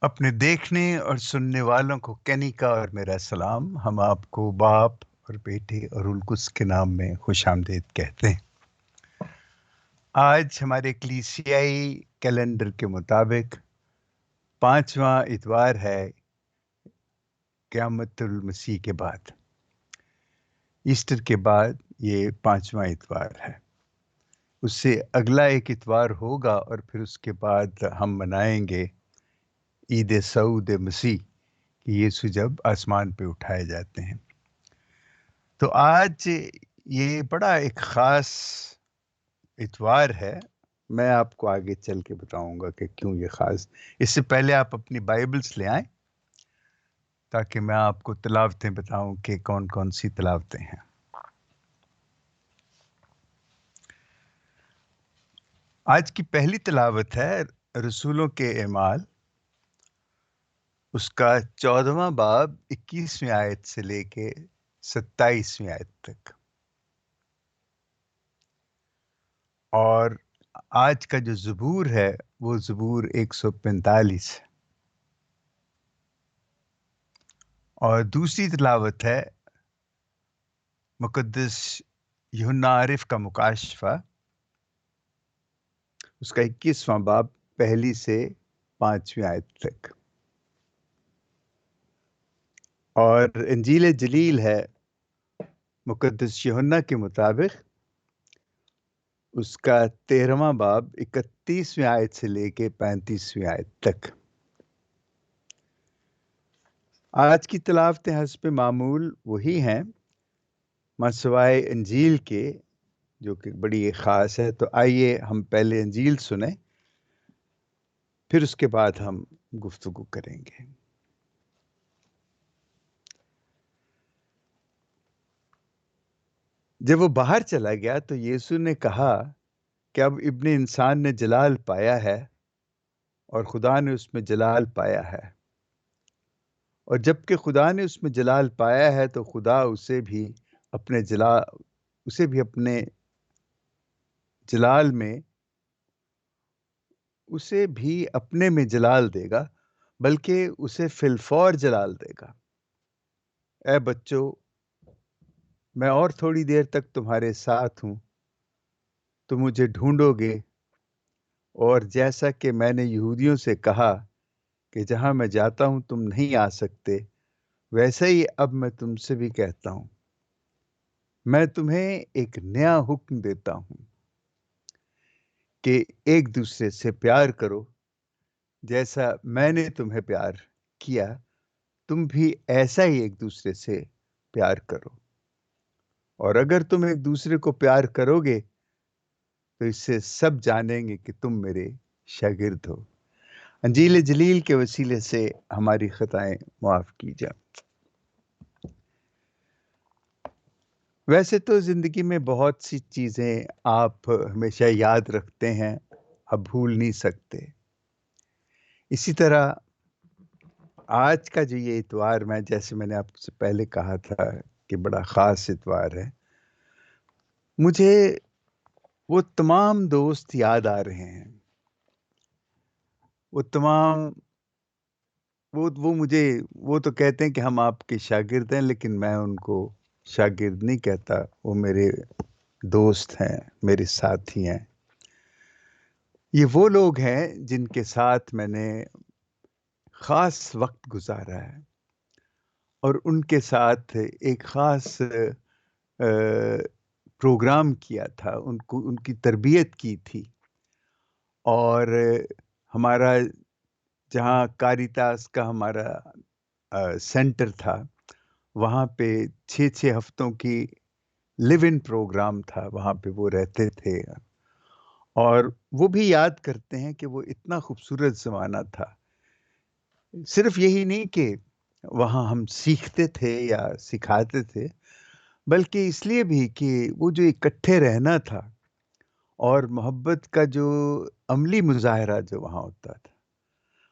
اپنے دیکھنے اور سننے والوں کو کینی کا اور میرا سلام. ہم آپ کو باپ اور بیٹے اور القدس کے نام میں خوش آمدید کہتے ہیں. آج ہمارے کلیسیائی کیلنڈر کے مطابق 5واں اتوار ہے قیامت المسیح کے بعد. ایسٹر کے بعد یہ 5واں اتوار ہے. اس سے اگلا ایک اتوار ہوگا اور پھر اس کے بعد ہم منائیں گے عید سعود مسیح کہ یسوع جب آسمان پہ اٹھائے جاتے ہیں. تو آج یہ بڑا ایک خاص اتوار ہے. میں آپ کو آگے چل کے بتاؤں گا کہ کیوں یہ خاص. اس سے پہلے آپ اپنی بائبلز لے آئیں تاکہ میں آپ کو تلاوتیں بتاؤں کہ کون کون سی تلاوتیں ہیں. آج کی پہلی تلاوت ہے رسولوں کے اعمال، اس کا 14واں باب 21ویں آیت سے لے کے 27ویں آیت تک. اور آج کا جو زبور ہے وہ زبور 145 ہے. اور دوسری تلاوت ہے مقدس یوحنا عارف کا مکاشفہ، اس کا 21واں باب پہلی سے 5ویں آیت تک. اور انجیل جلیل ہے مقدس یوحنا کے مطابق، اس کا 13واں باب 31ویں آیت سے لے کے 35ویں آیت تک. آج کی تلاوتیں حسب معمول وہی ہیں مسوائے انجیل کے، جو کہ بڑی خاص ہے. تو آئیے ہم پہلے انجیل سنیں، پھر اس کے بعد ہم گفتگو کریں گے. جب وہ باہر چلا گیا تو یسوع نے کہا کہ اب ابن انسان نے جلال پایا ہے اور خدا نے اس میں جلال پایا ہے، اور جب کہ خدا نے اس میں جلال پایا ہے تو خدا اسے بھی اپنے جلال میں اسے بھی اپنے میں جلال دے گا، بلکہ اسے فی الفور جلال دے گا. اے بچوں، میں اور تھوڑی دیر تک تمہارے ساتھ ہوں. تم مجھے ڈھونڈو گے، اور جیسا کہ میں نے یہودیوں سے کہا کہ جہاں میں جاتا ہوں تم نہیں آ سکتے، ویسے ہی اب میں تم سے بھی کہتا ہوں. میں تمہیں ایک نیا حکم دیتا ہوں کہ ایک دوسرے سے پیار کرو. جیسا میں نے تمہیں پیار کیا، تم بھی ایسا ہی ایک دوسرے سے پیار کرو. اور اگر تم ایک دوسرے کو پیار کرو گے تو اس سے سب جانیں گے کہ تم میرے شاگرد ہو. انجیل جلیل کے وسیلے سے ہماری خطائیں معاف کی جائیں. ویسے تو زندگی میں بہت سی چیزیں آپ ہمیشہ یاد رکھتے ہیں، اب بھول نہیں سکتے. اسی طرح آج کا جو یہ اتوار، جیسے میں نے آپ سے پہلے کہا تھا کہ بڑا خاص اتوار ہے، مجھے وہ تمام دوست یاد آ رہے ہیں. وہ تمام وہ تو کہتے ہیں کہ ہم آپ کے شاگرد ہیں، لیکن میں ان کو شاگرد نہیں کہتا. وہ میرے دوست ہیں، میرے ساتھی ہیں. یہ وہ لوگ ہیں جن کے ساتھ میں نے خاص وقت گزارا ہے، اور ان کے ساتھ ایک خاص پروگرام کیا تھا، ان کی تربیت کی تھی. اور ہمارا جہاں کاریتاس کا ہمارا سینٹر تھا، وہاں پہ 6 ہفتوں کی لیو ان پروگرام تھا. وہاں پہ وہ رہتے تھے، اور وہ بھی یاد کرتے ہیں کہ وہ اتنا خوبصورت زمانہ تھا. صرف یہی نہیں کہ وہاں ہم سیکھتے تھے یا سکھاتے تھے، بلکہ اس لیے بھی کہ وہ جو اکٹھے رہنا تھا اور محبت کا جو عملی مظاہرہ جو وہاں ہوتا تھا،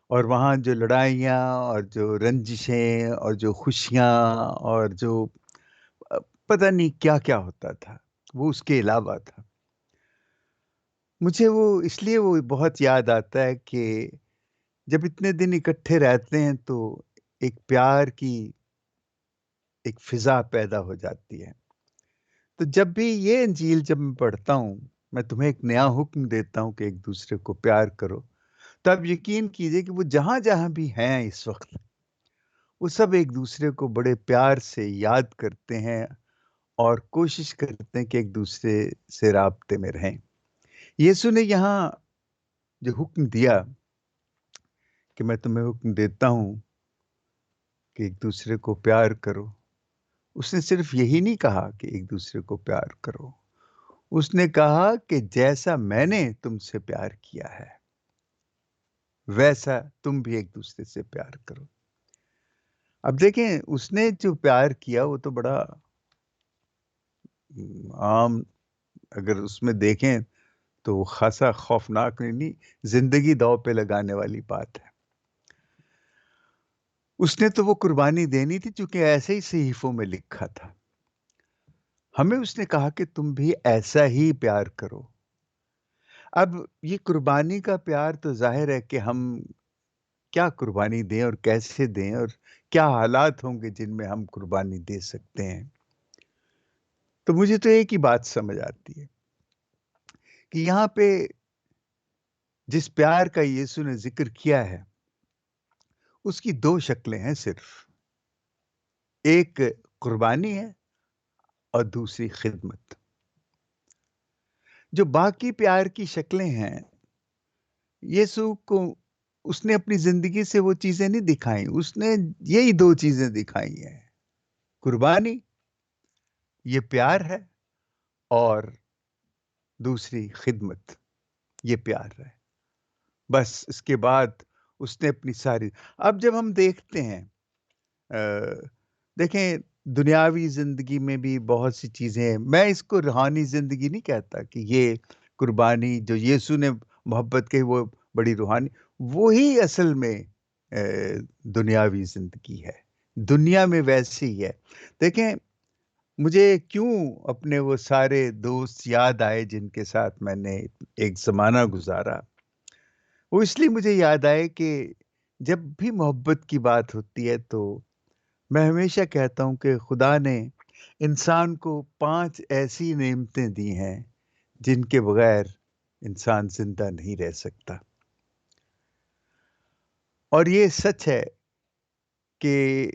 اور وہاں جو لڑائیاں اور جو رنجشیں اور جو خوشیاں اور جو پتہ نہیں کیا کیا ہوتا تھا، وہ اس کے علاوہ تھا. مجھے وہ اس لیے وہ بہت یاد آتا ہے کہ جب اتنے دن اکٹھے رہتے ہیں تو ایک پیار کی ایک فضا پیدا ہو جاتی ہے. تو جب بھی یہ انجیل جب میں پڑھتا ہوں، میں تمہیں ایک نیا حکم دیتا ہوں کہ ایک دوسرے کو پیار کرو، تو آپ یقین کیجئے کہ وہ جہاں جہاں بھی ہیں اس وقت، وہ سب ایک دوسرے کو بڑے پیار سے یاد کرتے ہیں اور کوشش کرتے ہیں کہ ایک دوسرے سے رابطے میں رہیں. یسوع نے یہاں جو حکم دیا کہ میں تمہیں حکم دیتا ہوں کہ ایک دوسرے کو پیار کرو، اس نے صرف یہی نہیں کہا کہ ایک دوسرے کو پیار کرو، اس نے کہا کہ جیسا میں نے تم سے پیار کیا ہے ویسا تم بھی ایک دوسرے سے پیار کرو. اب دیکھیں اس نے جو پیار کیا وہ تو بڑا عام، اگر اس میں دیکھیں تو خاصا خوفناک نہیں، زندگی داؤ پہ لگانے والی بات ہے. اس نے تو وہ قربانی دینی تھی چونکہ ایسے ہی صحیفوں میں لکھا تھا. ہمیں اس نے کہا کہ تم بھی ایسا ہی پیار کرو. اب یہ قربانی کا پیار تو ظاہر ہے کہ ہم کیا قربانی دیں اور کیسے دیں اور کیا حالات ہوں گے جن میں ہم قربانی دے سکتے ہیں. تو مجھے تو ایک ہی بات سمجھ آتی ہے کہ یہاں پہ جس پیار کا یسوع نے ذکر کیا ہے اس کی دو شکلیں ہیں صرف، ایک قربانی ہے اور دوسری خدمت. جو باقی پیار کی شکلیں ہیں یسوع کو اس نے اپنی زندگی سے وہ چیزیں نہیں دکھائیں، اس نے یہی دو چیزیں دکھائی ہیں، قربانی یہ پیار ہے اور دوسری خدمت یہ پیار ہے. بس اس کے بعد اس نے اپنی ساری، اب جب ہم دیکھتے ہیں دیکھیں دنیاوی زندگی میں بھی بہت سی چیزیں ہیں، میں اس کو روحانی زندگی نہیں کہتا کہ یہ قربانی جو یسوع نے محبت کی وہ بڑی روحانی، وہی اصل میں دنیاوی زندگی ہے، دنیا میں ویسی ہی ہے. دیکھیں مجھے کیوں اپنے وہ سارے دوست یاد آئے جن کے ساتھ میں نے ایک زمانہ گزارا، وہ اس لیے مجھے یاد آئے کہ جب بھی محبت کی بات ہوتی ہے تو میں ہمیشہ کہتا ہوں کہ خدا نے انسان کو 5 ایسی نعمتیں دی ہیں جن کے بغیر انسان زندہ نہیں رہ سکتا. اور یہ سچ ہے کہ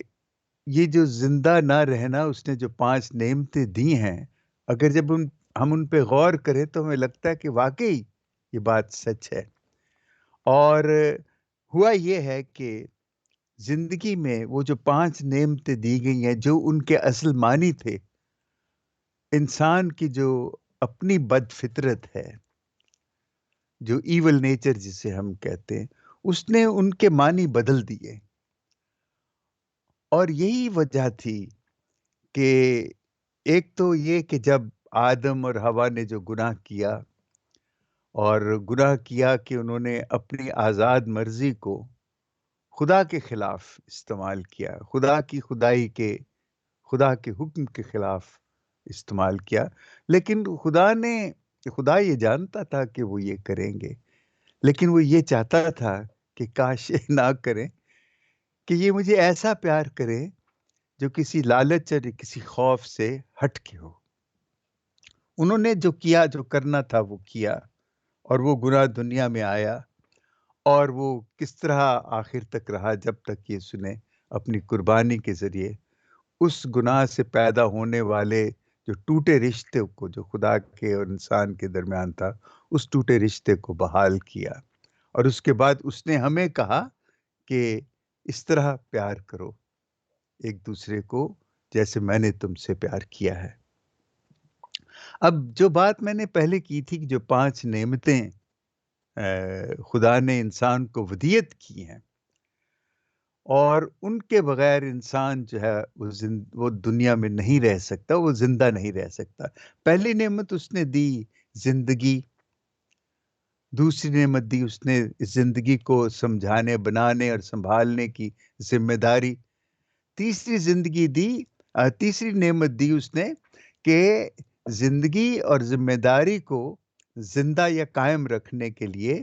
یہ جو زندہ نہ رہنا اس نے جو 5 نعمتیں دی ہیں، اگر جب ہم ان پہ غور کریں تو ہمیں لگتا ہے کہ واقعی یہ بات سچ ہے. اور ہوا یہ ہے کہ زندگی میں وہ جو 5 نعمتیں دی گئی ہیں جو ان کے اصل معنی تھے، انسان کی جو اپنی بد فطرت ہے، جو ایول نیچر جسے ہم کہتے ہیں، اس نے ان کے معنی بدل دیے. اور یہی وجہ تھی کہ ایک تو یہ کہ جب آدم اور حوا نے جو گناہ کیا اور گناہ کیا کہ انہوں نے اپنی آزاد مرضی کو خدا کے خلاف استعمال کیا، خدا کے حکم کے خلاف استعمال کیا. لیکن خدا یہ جانتا تھا کہ وہ یہ کریں گے، لیکن وہ یہ چاہتا تھا کہ کاش یہ نہ کریں، کہ یہ مجھے ایسا پیار کرے جو کسی لالچ اور کسی خوف سے ہٹ کے ہو. انہوں نے جو کیا، جو کرنا تھا وہ کیا، اور وہ گناہ دنیا میں آیا، اور وہ کس طرح آخر تک رہا جب تک یسوع نے اپنی قربانی کے ذریعے اس گناہ سے پیدا ہونے والے جو ٹوٹے رشتے کو جو خدا کے اور انسان کے درمیان تھا، اس ٹوٹے رشتے کو بحال کیا. اور اس کے بعد اس نے ہمیں کہا کہ اس طرح پیار کرو ایک دوسرے کو جیسے میں نے تم سے پیار کیا ہے. اب جو بات میں نے پہلے کی تھی کہ جو 5 نعمتیں خدا نے انسان کو ودیت کی ہیں اور ان کے بغیر انسان جو ہے وہ دنیا میں نہیں رہ سکتا، وہ زندہ نہیں رہ سکتا. پہلی نعمت اس نے دی زندگی، دوسری نعمت دی اس نے زندگی کو سمجھانے، بنانے اور سنبھالنے کی ذمہ داری. تیسری نعمت دی اس نے کہ زندگی اور ذمہ داری کو زندہ یا قائم رکھنے کے لیے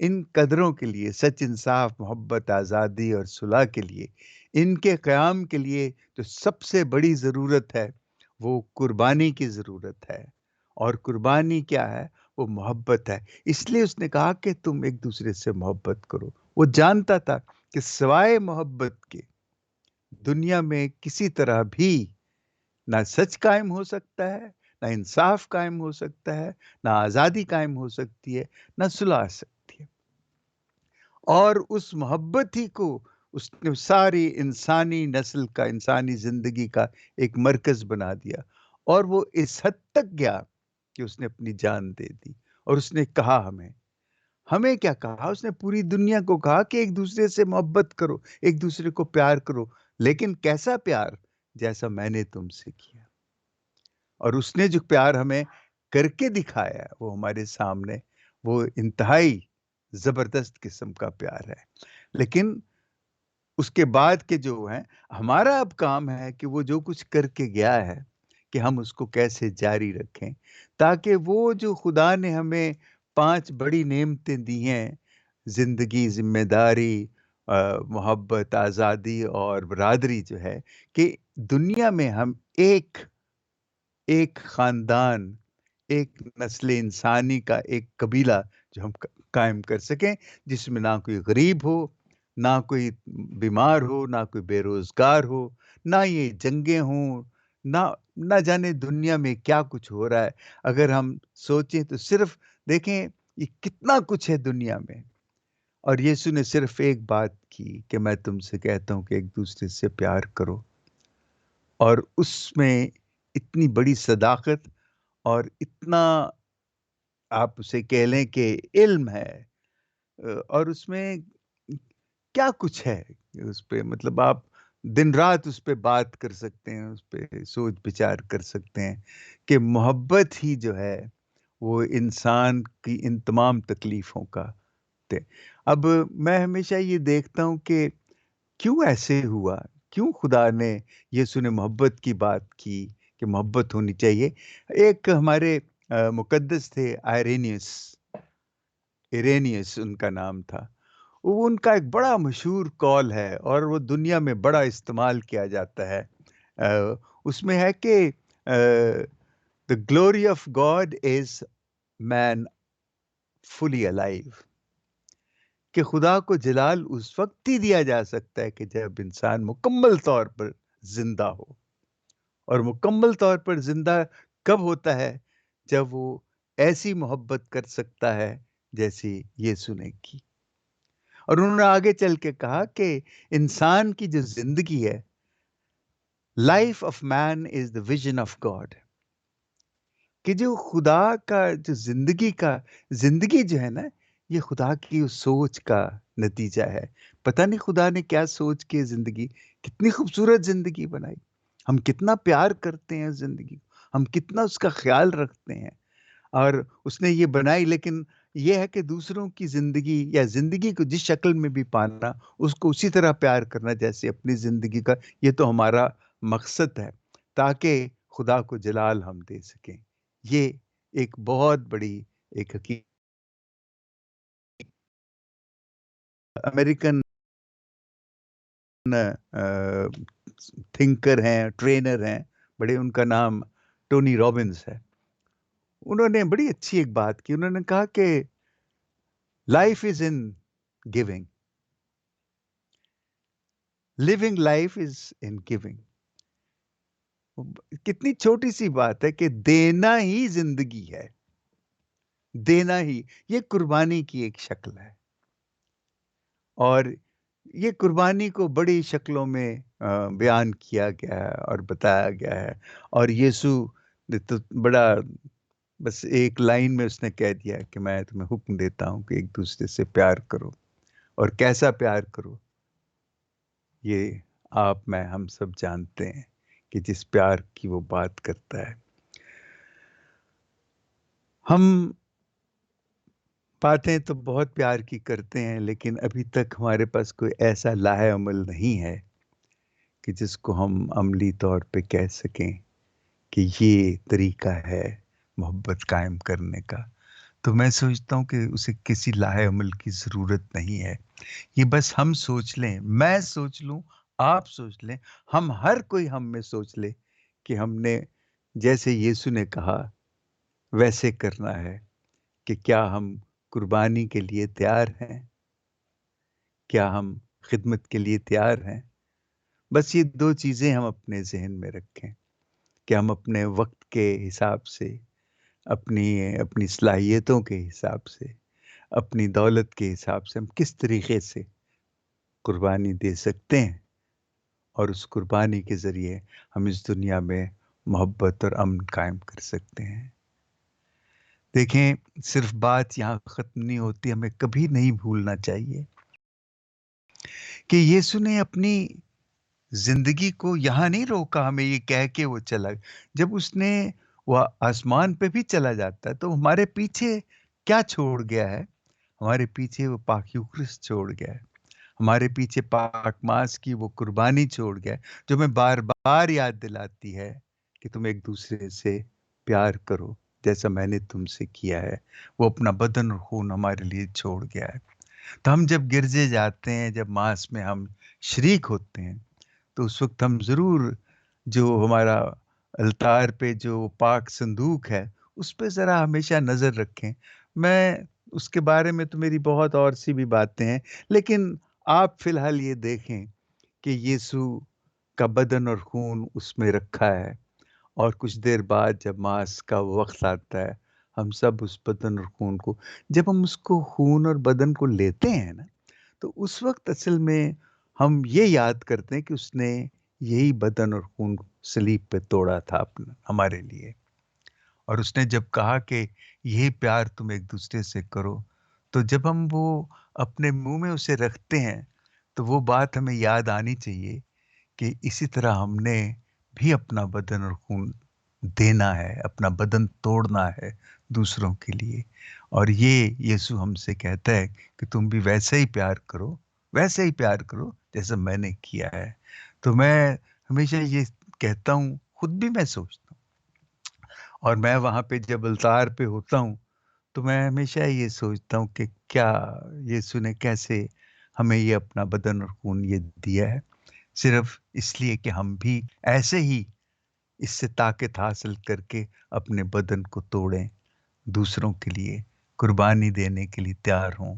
ان قدروں کے لیے، سچ، انصاف، محبت، آزادی اور صلح کے لیے، ان کے قیام کے لیے جو سب سے بڑی ضرورت ہے وہ قربانی کی ضرورت ہے۔ اور قربانی کیا ہے؟ وہ محبت ہے۔ اس لیے اس نے کہا کہ تم ایک دوسرے سے محبت کرو۔ وہ جانتا تھا کہ سوائے محبت کے دنیا میں کسی طرح بھی نہ سچ قائم ہو سکتا ہے، نہ انصاف قائم ہو سکتا ہے، نہ آزادی قائم ہو سکتی ہے، نہ صلح آ سکتی ہے۔ اور اس محبت ہی کو اس نے ساری انسانی نسل کا، انسانی زندگی کا ایک مرکز بنا دیا، اور وہ اس حد تک گیا کہ اس نے اپنی جان دے دی۔ اور اس نے کہا ہمیں کیا کہا؟ اس نے پوری دنیا کو کہا کہ ایک دوسرے سے محبت کرو، ایک دوسرے کو پیار کرو، لیکن کیسا پیار؟ جیسا میں نے تم سے کیا۔ اور اس نے جو پیار ہمیں کر کے دکھایا ہے، وہ ہمارے سامنے وہ انتہائی زبردست قسم کا پیار ہے۔ لیکن اس کے بعد کے جو ہیں، ہمارا اب کام ہے کہ وہ جو کچھ کر کے گیا ہے کہ ہم اس کو کیسے جاری رکھیں، تاکہ وہ جو خدا نے ہمیں 5 بڑی نعمتیں دی ہیں، زندگی، ذمہ داری، محبت، آزادی اور برادری، جو ہے کہ دنیا میں ہم ایک خاندان، ایک نسل انسانی کا ایک قبیلہ جو ہم قائم کر سکیں، جس میں نہ کوئی غریب ہو، نہ کوئی بیمار ہو، نہ کوئی بے روزگار ہو، نہ یہ جنگیں ہوں، نہ جانے دنیا میں کیا کچھ ہو رہا ہے۔ اگر ہم سوچیں تو صرف دیکھیں یہ کتنا کچھ ہے دنیا میں، اور یسوع نے صرف ایک بات کی کہ میں تم سے کہتا ہوں کہ ایک دوسرے سے پیار کرو، اور اس میں اتنی بڑی صداقت اور اتنا، آپ اسے کہہ لیں کہ علم ہے، اور اس میں کیا کچھ ہے اس پہ، مطلب آپ دن رات اس پہ بات کر سکتے ہیں، اس پہ سوچ بچار کر سکتے ہیں کہ محبت ہی جو ہے وہ انسان کی ان تمام تکلیفوں کا تے۔ اب میں ہمیشہ یہ دیکھتا ہوں کہ کیوں ایسے ہوا، کیوں خدا نے، یسوع نے محبت کی بات کی کہ محبت ہونی چاہیے۔ ایک ہمارے مقدس تھے، ایرینیس ان کا نام تھا۔ وہ ان کا ایک بڑا مشہور قول ہے، اور وہ دنیا میں بڑا استعمال کیا جاتا ہے۔ اس میں ہے کہ the glory of God is man fully alive، کہ خدا کو جلال اس وقت ہی دیا جا سکتا ہے کہ جب انسان مکمل طور پر زندہ ہو۔ اور مکمل طور پر زندہ کب ہوتا ہے؟ جب وہ ایسی محبت کر سکتا ہے جیسی یسوع نے کی۔ اور انہوں نے آگے چل کے کہا کہ انسان کی جو زندگی ہے، life of man is the vision of God, کہ جو خدا کا جو زندگی جو ہے نا، یہ خدا کی اس سوچ کا نتیجہ ہے۔ پتہ نہیں خدا نے کیا سوچ کے زندگی، کتنی خوبصورت زندگی بنائی، ہم کتنا پیار کرتے ہیں زندگی کو، ہم کتنا اس کا خیال رکھتے ہیں، اور اس نے یہ بنائی۔ لیکن یہ ہے کہ دوسروں کی زندگی یا زندگی کو جس شکل میں بھی پانا، اس کو اسی طرح پیار کرنا جیسے اپنی زندگی کا۔ یہ تو ہمارا مقصد ہے، تاکہ خدا کو جلال ہم دے سکیں۔ یہ ایک بہت بڑی ایک حقیقت۔ امریکن تھنکر ہیں، ٹرینر ہیں بڑے، ان کا نام ٹونی رابنز ہے۔ انہوں نے بڑی اچھی ایک بات کی، انہوں نے کہا کہ life is in giving, living life is in giving. کتنی چھوٹی سی بات ہے کہ دینا ہی زندگی ہے، دینا ہی، یہ قربانی کی ایک شکل ہے۔ اور یہ قربانی کو بڑی شکلوں میں بیان کیا گیا ہے اور بتایا گیا ہے۔ اور یسوع نے تو بڑا، بس ایک لائن میں اس نے کہہ دیا کہ میں تمہیں حکم دیتا ہوں کہ ایک دوسرے سے پیار کرو، اور کیسا پیار کرو، یہ آپ میں ہم سب جانتے ہیں کہ جس پیار کی وہ بات کرتا ہے۔ ہم باتیں تو بہت پیار کی کرتے ہیں، لیکن ابھی تک ہمارے پاس کوئی ایسا لاہ عمل نہیں ہے کہ جس کو ہم عملی طور پہ کہہ سکیں کہ یہ طریقہ ہے محبت قائم کرنے کا۔ تو میں سوچتا ہوں کہ اسے کسی لاہے عمل کی ضرورت نہیں ہے. یہ بس ہم سوچ لیں، میں سوچ لوں، آپ سوچ لیں، ہر کوئی ہم میں سوچ لے کہ ہم نے جیسے یسوع نے کہا ویسے کرنا ہے. کہ کیا ہم قربانی کے لیے تیار ہیں؟ کیا ہم خدمت کے لیے تیار ہیں؟ بس یہ 2 چیزیں ہم اپنے ذہن میں رکھیں کہ ہم اپنے وقت کے حساب سے، اپنی صلاحیتوں کے حساب سے، اپنی دولت کے حساب سے ہم کس طریقے سے قربانی دے سکتے ہیں، اور اس قربانی کے ذریعے ہم اس دنیا میں محبت اور امن قائم کر سکتے ہیں. دیکھیں، صرف بات یہاں ختم نہیں ہوتی، ہمیں کبھی نہیں بھولنا چاہیے کہ یسوع نے اپنی زندگی کو یہاں نہیں روکا ہمیں یہ کہہ کے وہ چلا. جب اس نے وہ آسمان پہ بھی چلا جاتا ہے تو ہمارے پیچھے کیا چھوڑ گیا ہے؟ ہمارے پیچھے وہ پاک یوکرس چھوڑ گیا ہے، ہمارے پیچھے پاک ماس کی وہ قربانی چھوڑ گیا ہے جو ہمیں بار بار یاد دلاتی ہے کہ تم ایک دوسرے سے پیار کرو جیسا میں نے تم سے کیا ہے. وہ اپنا بدن اور خون ہمارے لیے چھوڑ گیا ہے. تو ہم جب گرجے جاتے ہیں، جب ماس میں ہم شریک ہوتے ہیں، تو اس وقت ہم ضرور جو ہمارا التار پہ جو پاک صندوق ہے اس پہ ذرا ہمیشہ نظر رکھیں. میں اس کے بارے میں تو میری بہت اور سی بھی باتیں ہیں، لیکن آپ فی الحال یہ دیکھیں کہ یسوع کا بدن اور خون اس میں رکھا ہے، اور کچھ دیر بعد جب ماس کا وقت آتا ہے، ہم سب اس بدن اور خون کو، جب ہم اس کو خون اور بدن کو لیتے ہیں نا، تو اس وقت اصل میں ہم یہ یاد کرتے ہیں کہ اس نے یہی بدن اور خون صلیب پہ توڑا تھا ہمارے لیے. اور اس نے جب کہا کہ یہی پیار تم ایک دوسرے سے کرو، تو جب ہم وہ اپنے منہ میں اسے رکھتے ہیں تو وہ بات ہمیں یاد آنی چاہیے کہ اسی طرح ہم نے بھی اپنا بدن اور خون دینا ہے، اپنا بدن توڑنا ہے دوسروں کے لیے. اور یہ یسوع ہم سے کہتا ہے کہ تم بھی ویسے ہی پیار کرو، ویسے ہی پیار کرو جیسا میں نے کیا ہے. تو میں ہمیشہ یہ کہتا ہوں، خود بھی میں سوچتا ہوں، اور میں وہاں پہ جب التار پہ ہوتا ہوں تو میں ہمیشہ یہ سوچتا ہوں کہ کیا یسوع نے کیسے ہمیں یہ اپنا بدن اور خون یہ دیا ہے، صرف اس لیے کہ ہم بھی ایسے ہی اس سے طاقت حاصل کر کے اپنے بدن کو توڑیں، دوسروں کے لیے قربانی دینے کے لیے تیار ہوں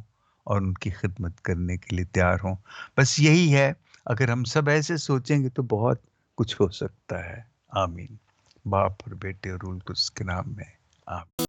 اور ان کی خدمت کرنے کے لیے تیار ہوں. بس یہی ہے، اگر ہم سب ایسے سوچیں گے تو بہت کچھ ہو سکتا ہے. آمین. باپ اور بیٹے اور روح القدس کے نام میں آمین.